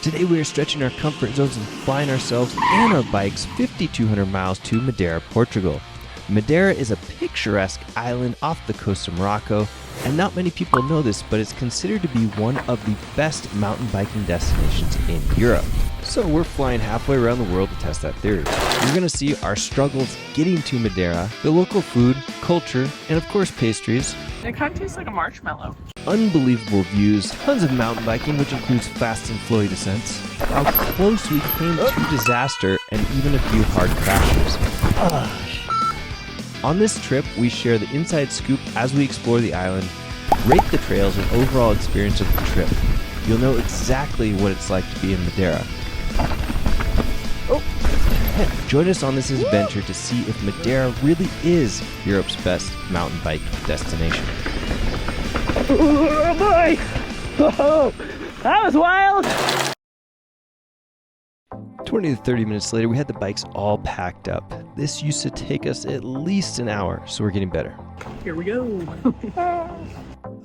Today we are stretching our comfort zones and flying ourselves and our bikes 5,200 miles to Madeira, Portugal. Madeira is a picturesque island off the coast of Morocco, and not many people know this, but it's considered to be one of the best mountain biking destinations in Europe. So we're flying halfway around the world to test that theory. You're going to see our struggles getting to Madeira, the local food, culture, and of course pastries. It kind of tastes like a marshmallow. Unbelievable views, tons of mountain biking, which includes fast and flowy descents, how close we came to disaster, and even a few hard crashes. On this trip, we share the inside scoop as we explore the island, rate the trails and overall experience of the trip. You'll know exactly what it's like to be in Madeira. Join us on this adventure to see if Madeira really is Europe's best mountain bike destination. Oh boy! Oh, that was wild! 20 to 30 minutes later, we had the bikes all packed up. This used to take us at least an hour, so we're getting better. Here we go.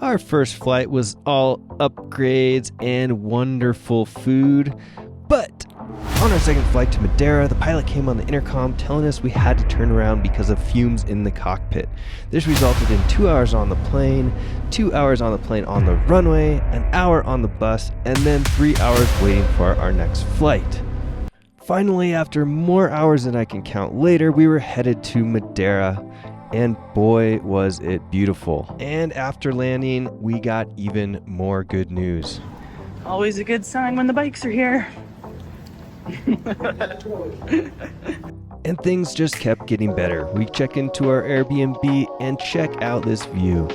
Our first flight was all upgrades and wonderful food, but on our second flight to Madeira, the pilot came on the intercom telling us we had to turn around because of fumes in the cockpit. This resulted in 2 hours on the plane, 2 hours on the plane on the runway, an hour on the bus, and then 3 hours waiting for our next flight. Finally, after more hours than I can count later, we were headed to Madeira, and boy was it beautiful. And after landing, we got even more good news. Always a good sign when the bikes are here. And things just kept getting better. We check into our Airbnb and check out this view.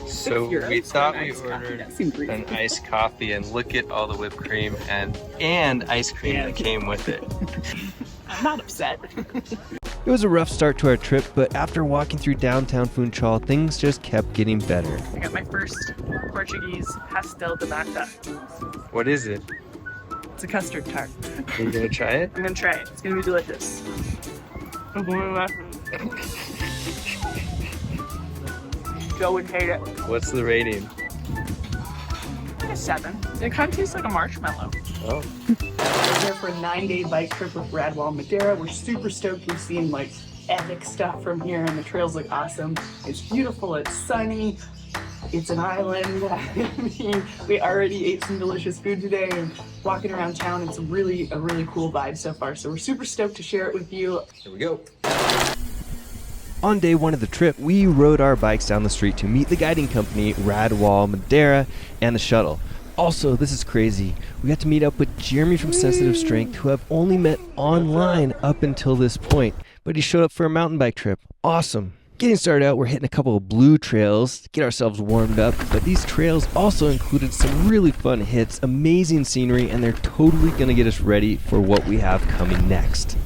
So we thought we ordered an iced coffee, and look at all the whipped cream and ice cream that came with it. I'm not upset. It was a rough start to our trip, but after walking through downtown Funchal, things just kept getting better. I got my first Portuguese pastel de nata. What is it? It's a custard tart. Are you gonna try it? I'm gonna try it. It's gonna be delicious. Joe would hate it. What's the rating? Like a 7. It kind of tastes like a marshmallow. Oh. We're here for a 9-day bike trip with Radwall Madeira. We're super stoked. We've seen like epic stuff from here, and the trails look awesome. It's beautiful. It's sunny. It's an island. I mean, we already ate some delicious food today, and walking around town, it's a really cool vibe so far. So we're super stoked to share it with you. Here we go. On day one of the trip, we rode our bikes down the street to meet the guiding company, Radwall Madeira, and the shuttle. Also, this is crazy, we got to meet up with Jeremy from Sensitive Strength, who I've only met online up until this point, but he showed up for a mountain bike trip. Awesome. Getting started out, we're hitting a couple of blue trails to get ourselves warmed up, but these trails also included some really fun hits, amazing scenery, and they're totally going to get us ready for what we have coming next.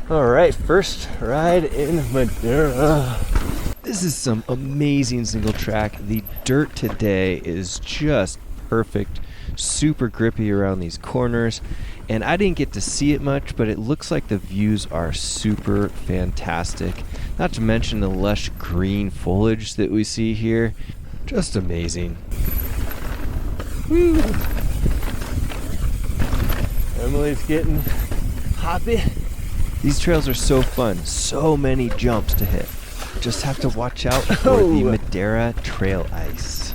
Alright, first ride in Madeira. This is some amazing single track. The dirt today is just perfect, super grippy around these corners, and I didn't get to see it much, but it looks like the views are super fantastic. Not to mention the lush green foliage that we see here. Just amazing. Woo. Emily's getting hoppy. These trails are so fun, so many jumps to hit. Just have to watch out for the Madeira trail ice.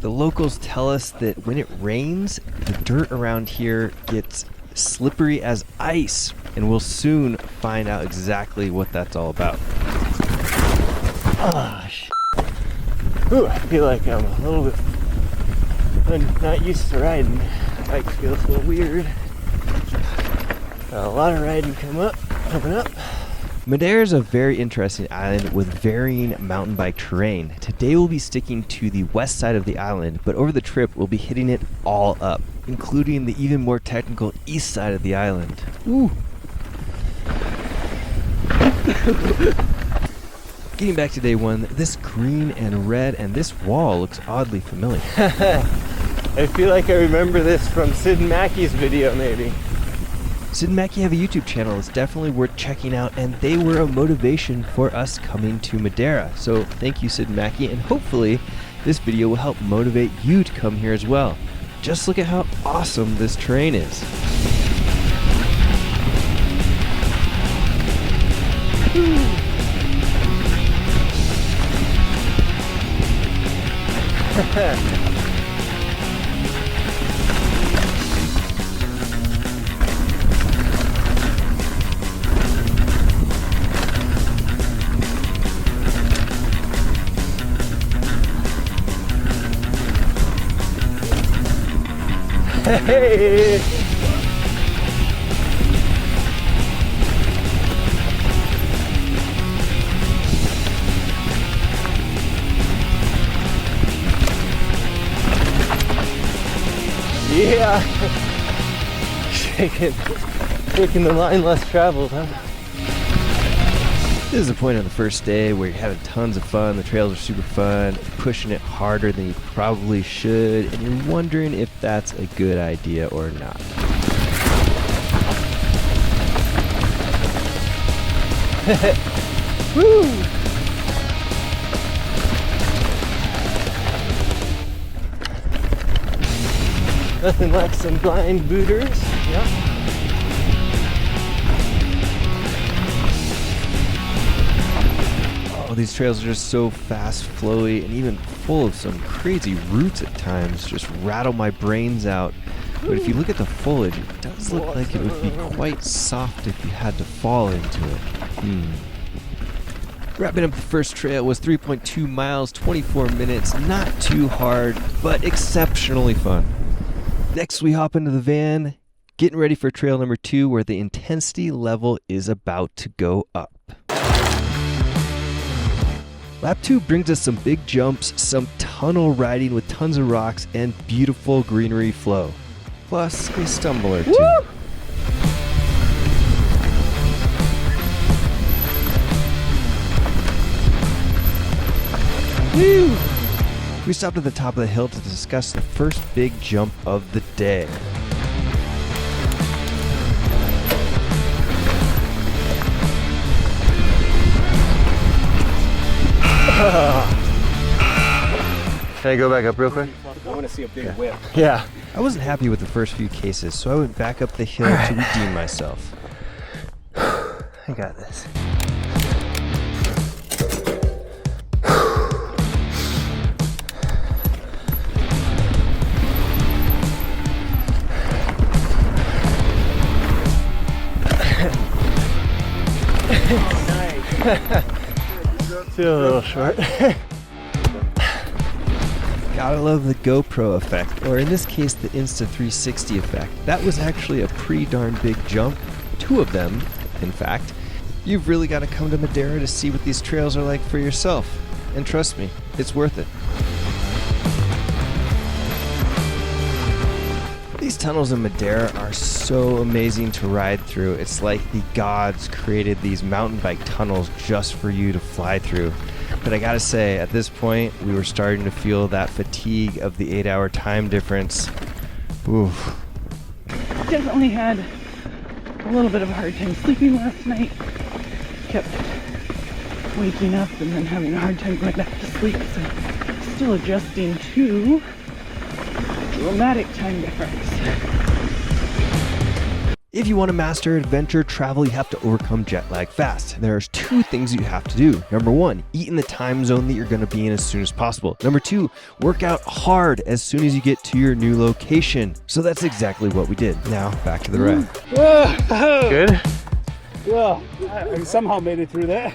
The locals tell us that when it rains, the dirt around here gets slippery as ice, and we'll soon find out exactly what that's all about. Ooh, I feel like I'm a little bit not used to riding. Bike feels a little weird. A lot of riding coming up. Madeira is a very interesting island with varying mountain bike terrain. Today we'll be sticking to the west side of the island, but over the trip we'll be hitting it all up, including the even more technical east side of the island. Ooh. Getting back to day one, this green and red and this wall looks oddly familiar. I feel like I remember this from Sid and Mackey's video, maybe. Sid and Mackey have a YouTube channel that's definitely worth checking out, and they were a motivation for us coming to Madeira. So thank you, Sid and Mackey, and hopefully this video will help motivate you to come here as well. just look at how awesome this terrain is. Hey! Yeah! Shaking the line less traveled, huh? This is the point of the first day where you're having tons of fun, the trails are super fun, pushing it harder than you probably should, and you're wondering if that's a good idea or not. Woo! Nothing like some blind booters. Yeah. These trails are just so fast, flowy, and even full of some crazy roots at times. Just rattle my brains out. But if you look at the foliage, it does look like it would be quite soft if you had to fall into it. Wrapping up the first trail was 3.2 miles, 24 minutes. Not too hard, but exceptionally fun. Next, we hop into the van, getting ready for trail number 2, where the intensity level is about to go up. Lap 2 brings us some big jumps, some tunnel riding with tons of rocks, and beautiful greenery flow. Plus, a stumble or two. Woo! Woo! We stopped at the top of the hill to discuss the first big jump of the day. Can I go back up real quick? I want to see a big whip. Yeah. I wasn't happy with the first few cases, so I went back up the hill to redeem myself. I got this. Feel a little short. Gotta love the GoPro effect, or in this case, the Insta360 effect. That was actually a pretty darn big jump. 2 of them, in fact. You've really got to come to Madeira to see what these trails are like for yourself. And trust me, it's worth it. These tunnels in Madeira are so amazing to ride through. It's like the gods created these mountain bike tunnels just for you to fly through. But I gotta say, at this point, we were starting to feel that fatigue of the 8-hour time difference. Oof. Definitely had a little bit of a hard time sleeping last night. Kept waking up and then having a hard time going back to sleep. So still adjusting to dramatic time difference. If you want to master adventure travel, you have to overcome jet lag fast. There's 2 things you have to do. Number 1, eat in the time zone that you're going to be in as soon as possible. Number 2, work out hard as soon as you get to your new location. So that's exactly what we did. Now, back to the ride. Good? Well, I somehow made it through that.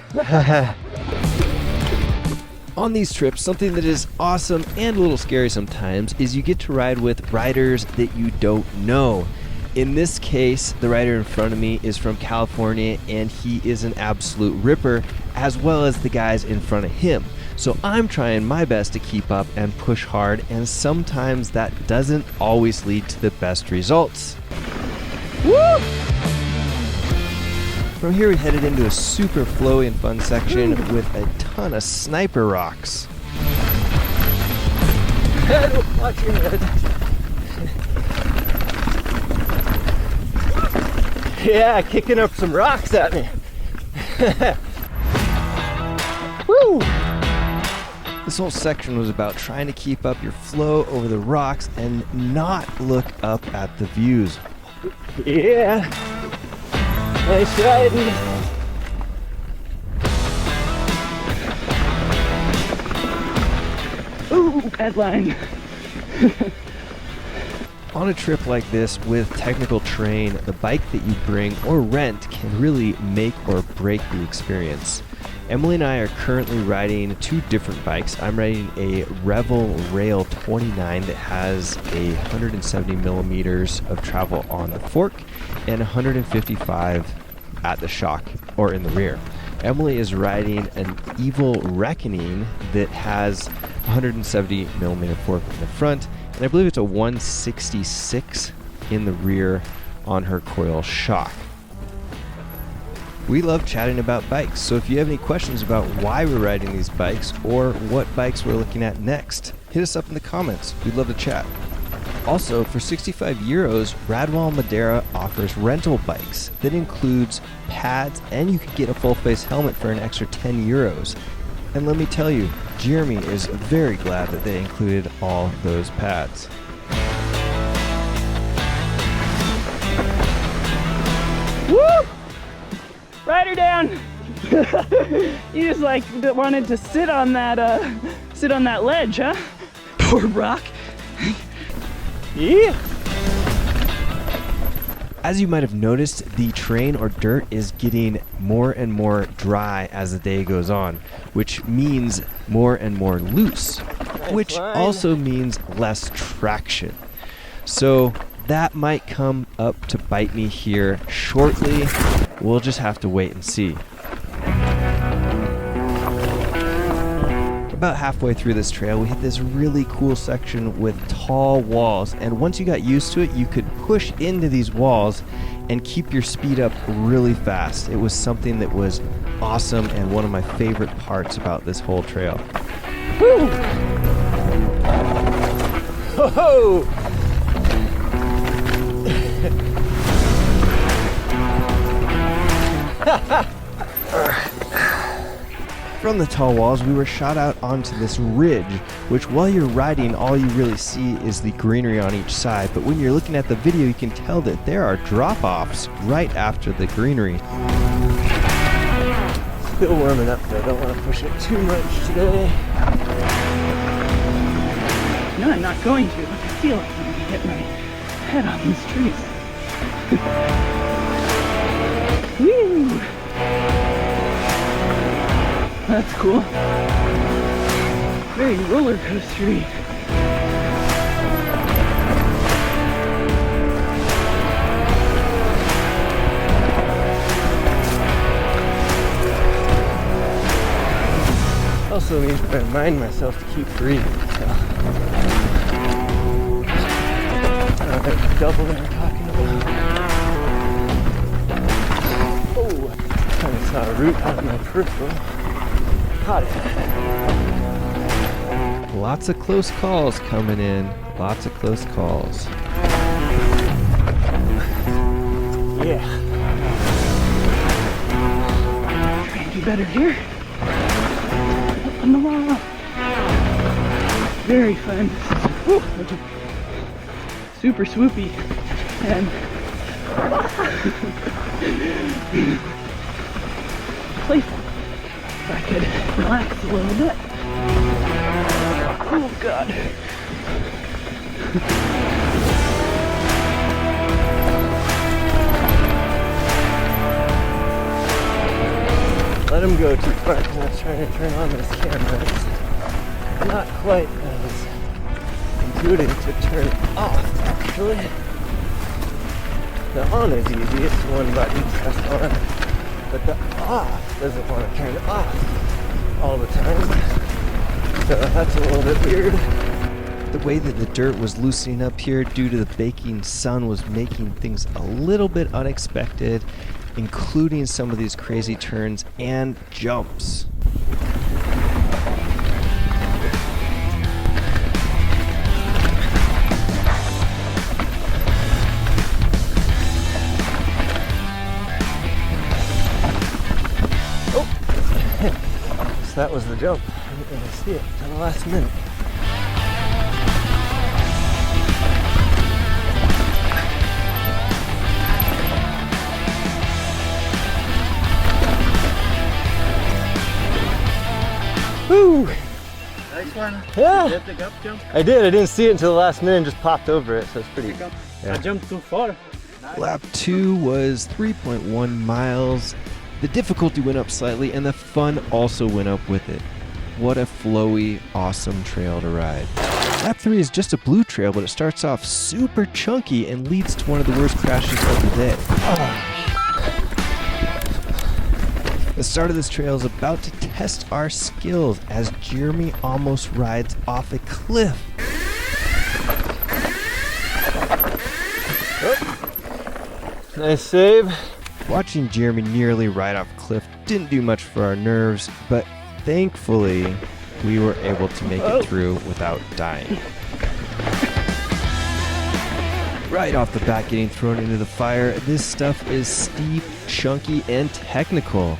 On these trips, something that is awesome and a little scary sometimes is you get to ride with riders that you don't know. In this case, the rider in front of me is from California, and he is an absolute ripper, as well as the guys in front of him. So I'm trying my best to keep up and push hard, and sometimes that doesn't always lead to the best results. Woo! From here we headed into a super flowy and fun section with a ton of sniper rocks. Watch your head. Yeah, kicking up some rocks at me. Woo! This whole section was about trying to keep up your flow over the rocks and not look up at the views. Yeah. Nice riding. Ooh, bad line. On a trip like this with technical terrain, the bike that you bring or rent can really make or break the experience. Emily and I are currently riding two different bikes. I'm riding a Radwall Rail 29 that has 170 millimeters of travel on the fork and 155 at the shock or in the rear. Emily is riding an Evil Reckoning that has 170 millimeter fork in the front, and I believe it's a 166 in the rear on her coil shock. We love chatting about bikes, so if you have any questions about why we're riding these bikes or what bikes we're looking at next, hit us up in the comments. We'd love to chat. Also, for 65 euros, Radwall Madeira offers rental bikes that includes pads, and you could get a full face helmet for an extra 10 euros. And let me tell you, Jeremy is very glad that they included all those pads. Woo! Rider down. You just like wanted to sit on that ledge, huh? Poor Brock. Yeah. As you might have noticed, the terrain or dirt is getting more and more dry as the day goes on, which means more and more loose, which also means less traction. So that might come up to bite me here shortly. We'll just have to wait and see. About halfway through this trail, we hit this really cool section with tall walls, and once you got used to it, you could push into these walls and keep your speed up really fast. It was something that was awesome and one of my favorite parts about this whole trail. Woo! Ho-ho! From the tall walls, we were shot out onto this ridge, which while you're riding, all you really see is the greenery on each side. But when you're looking at the video, you can tell that there are drop-offs right after the greenery. Still warming up, but I don't want to push it too much today. No, I'm not going to. I feel like I'm gonna hit my head on these trees. Woo! That's cool. Very roller coastery. Also means I remind myself to keep breathing. So. That double that we're talking about. Oh, kind of saw a root out of my peripheral. Caught it. Lots of close calls coming in. Lots of close calls. Yeah. Trying to do better here. Up on the wall. Very fun. Woo. Super swoopy. And playful. If I could relax a little bit. Oh God. Let him go too far because I was trying to turn on this camera. It's not quite as intuitive to turn off, actually. The on is easy, it's one button, press on. But the off doesn't want to turn off all the time. So that's a little bit weird. The way that the dirt was loosening up here due to the baking sun was making things a little bit unexpected, including some of these crazy turns and jumps. So that was the jump. gonna see it to the last minute. Woo! Nice one. Yeah. Did the gap jump? I did. I didn't see it until the last minute and just popped over it, so it's pretty. I jumped too far. Lap 2 was 3.1 miles. The difficulty went up slightly and the fun also went up with it. What a flowy, awesome trail to ride. Lap 3 is just a blue trail, but it starts off super chunky and leads to one of the worst crashes of the day. The start of this trail is about to test our skills as Jeremy almost rides off a cliff. Nice save. Watching Jeremy nearly ride off a cliff didn't do much for our nerves, but thankfully we were able to make it through without dying. Right off the bat, getting thrown into the fire, this stuff is steep, chunky, and technical.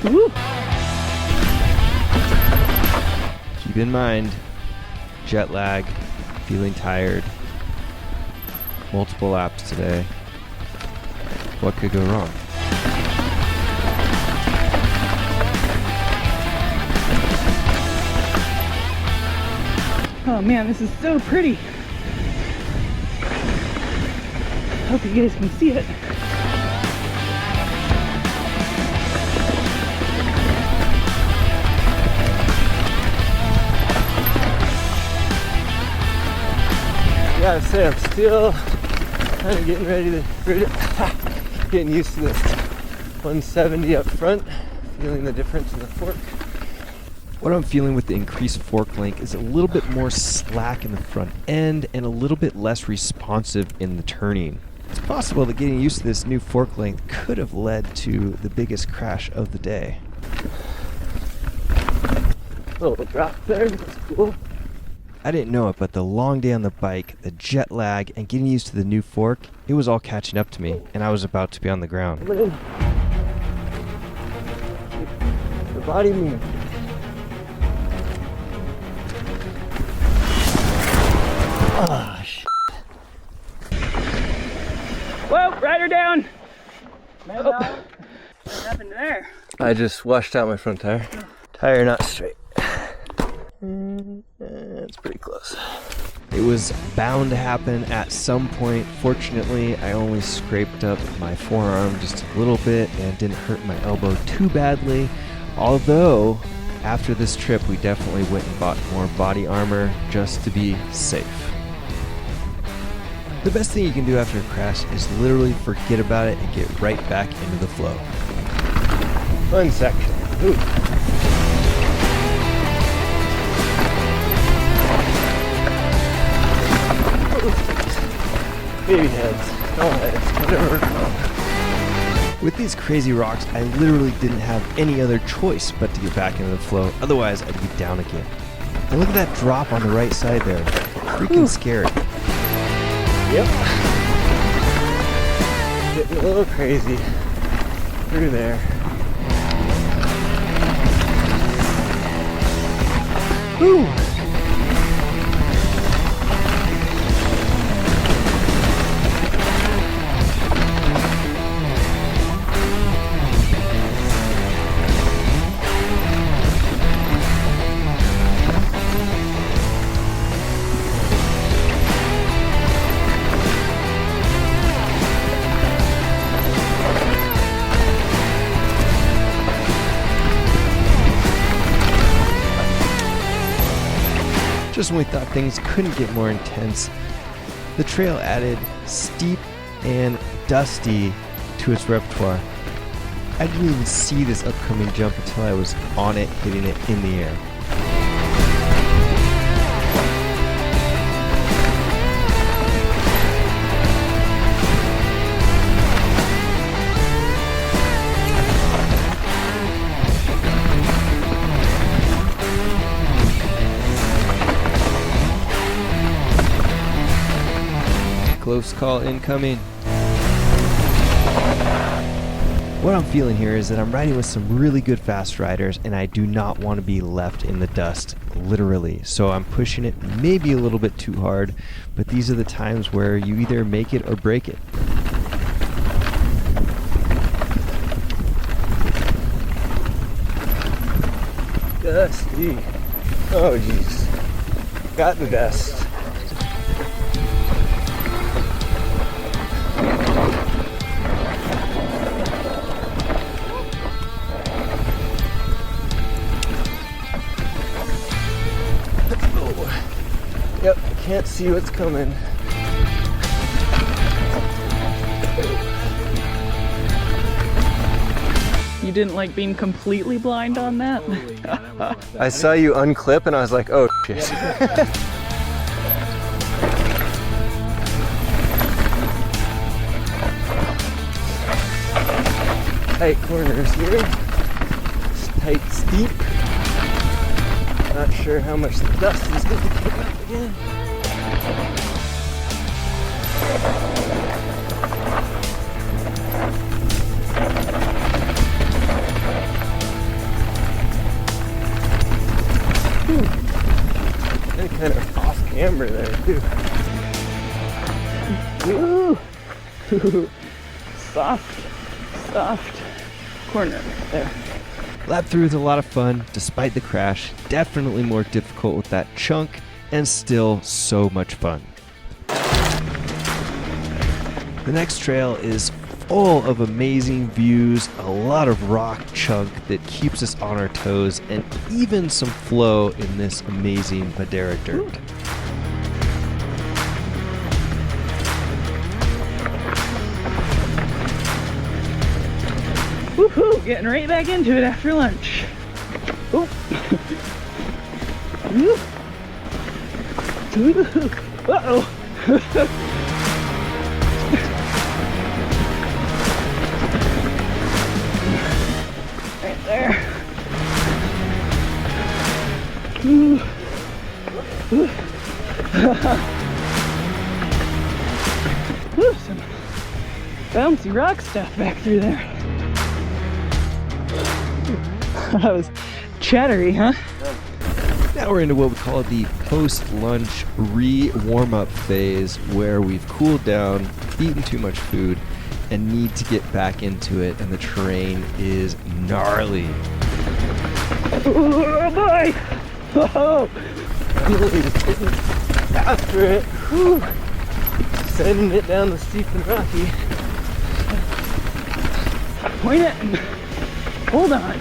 Woo. Keep in mind, jet lag, feeling tired, multiple laps today. What could go wrong? Oh man, this is so pretty. Hope you guys can see it. Gotta say, I'm still kind of getting ready to, getting used to this 170 up front, feeling the difference in the fork. What I'm feeling with the increased fork length is a little bit more slack in the front end and a little bit less responsive in the turning. It's possible that getting used to this new fork length could have led to the biggest crash of the day. Little drop there, that's cool. I didn't know it, but the long day on the bike, the jet lag, and getting used to the new fork, it was all catching up to me, and I was about to be on the ground. Come in. The body move. Ah, shit. Whoa, rider down. Oh. What happened there? I just washed out my front tire. Tire not straight. It's pretty close. It was bound to happen at some point. Fortunately, I only scraped up my forearm just a little bit and didn't hurt my elbow too badly. Although, after this trip, we definitely went and bought more body armor just to be safe. The best thing you can do after a crash is literally forget about it and get right back into the flow. Fun section. Ooh. Baby heads, doll heads, whatever it's called. With these crazy rocks, I literally didn't have any other choice but to get back into the flow, otherwise I'd be down again. And look at that drop on the right side there. Freaking scary. Yep. Getting a little crazy through there. Whew. Just when we thought things couldn't get more intense, the trail added steep and dusty to its repertoire. I didn't even see this upcoming jump until I was on it, hitting it in the air. Close call incoming. What I'm feeling here is that I'm riding with some really good fast riders, and I do not want to be left in the dust, literally. So I'm pushing it maybe a little bit too hard, but these are the times where you either make it or break it. Dusty. Oh jeez. Got the dust. Yep, can't see what's coming. You didn't like being completely blind on that? I saw you unclip and I was like, oh shit. Tight corners here. It's tight, steep. Not sure how much the dust is going to kick up again. And kind of off camera there too. Ooh. Soft corner there. Lap through is a lot of fun, despite the crash. Definitely more difficult with that chunk, and still so much fun. The next trail is full of amazing views, a lot of rock chunk that keeps us on our toes, and even some flow in this amazing Madeira dirt. Woohoo! Getting right back into it after lunch. Oop. Uh-oh. Right there. Some bouncy rock stuff back through there. That was chattery, huh? Now we're into what we call the post-lunch re-warm-up phase, where we've cooled down, eaten too much food, and need to get back into it, and the terrain is gnarly. Oh boy! Oh! After it, whew. Sending it down the steep and rocky. Point it and hold on.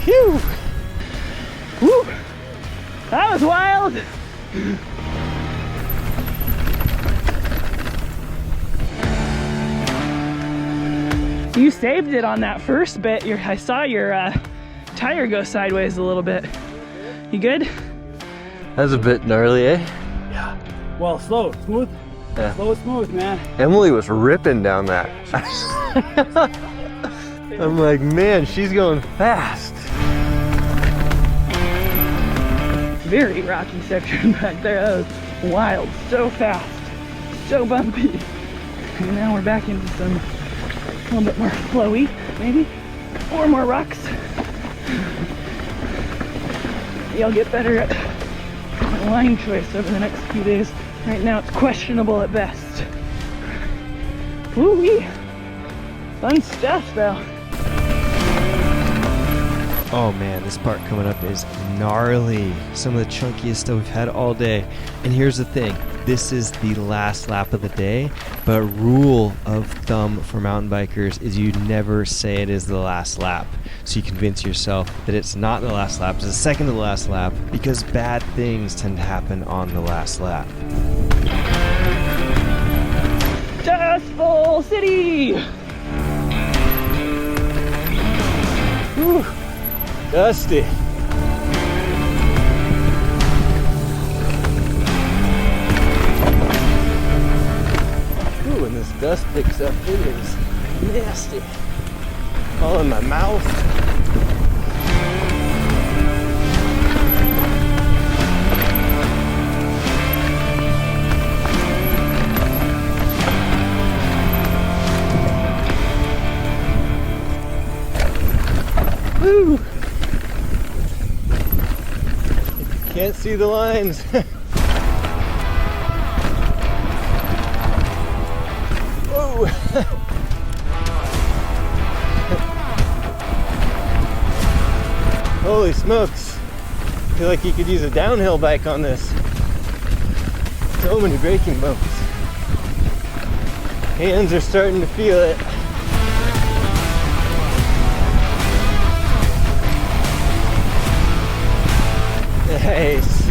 Phew! Woo! That was wild! You saved it on that first bit. I saw your tire go sideways a little bit. You good? That's a bit gnarly, eh? Yeah. Well, slow, smooth. Yeah. Slow, smooth, man. Emily was ripping down that. I'm like, man, she's going fast. Very rocky section back there. That was wild. So fast. So bumpy. And now we're back into some a little bit more flowy, maybe. Or more rocks. Maybe I'll get better at my line choice over the next few days. Right now it's questionable at best. Woo-wee. Fun stuff though. Oh man, this part coming up is gnarly. Some of the chunkiest stuff we've had all day. And here's the thing, this is the last lap of the day, but rule of thumb for mountain bikers is you never say it is the last lap. So you convince yourself that it's not the last lap, it's the second to the last lap, because bad things tend to happen on the last lap. Dustful City! Whew. Dusty. Ooh, when this dust picks up, it is nasty. All in my mouth. Woo! Can't see the lines. Whoa! Holy smokes. I feel like you could use a downhill bike on this. So many braking bumps. Hands are starting to feel it. Nice.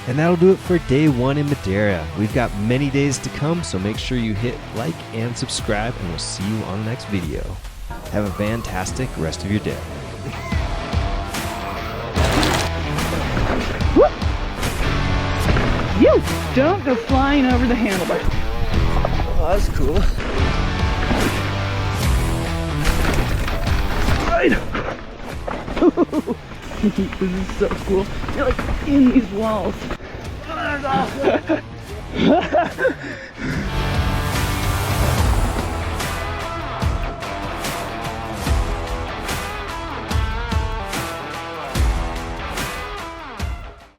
And that'll do it for day 1 in Madeira. We've got many days to come, so make sure you hit like and subscribe, and we'll see you on the next video. Have a fantastic rest of your day. You don't go flying over the handlebar. Oh, that's cool. This is so cool. You're like in these walls. Oh, that's awesome.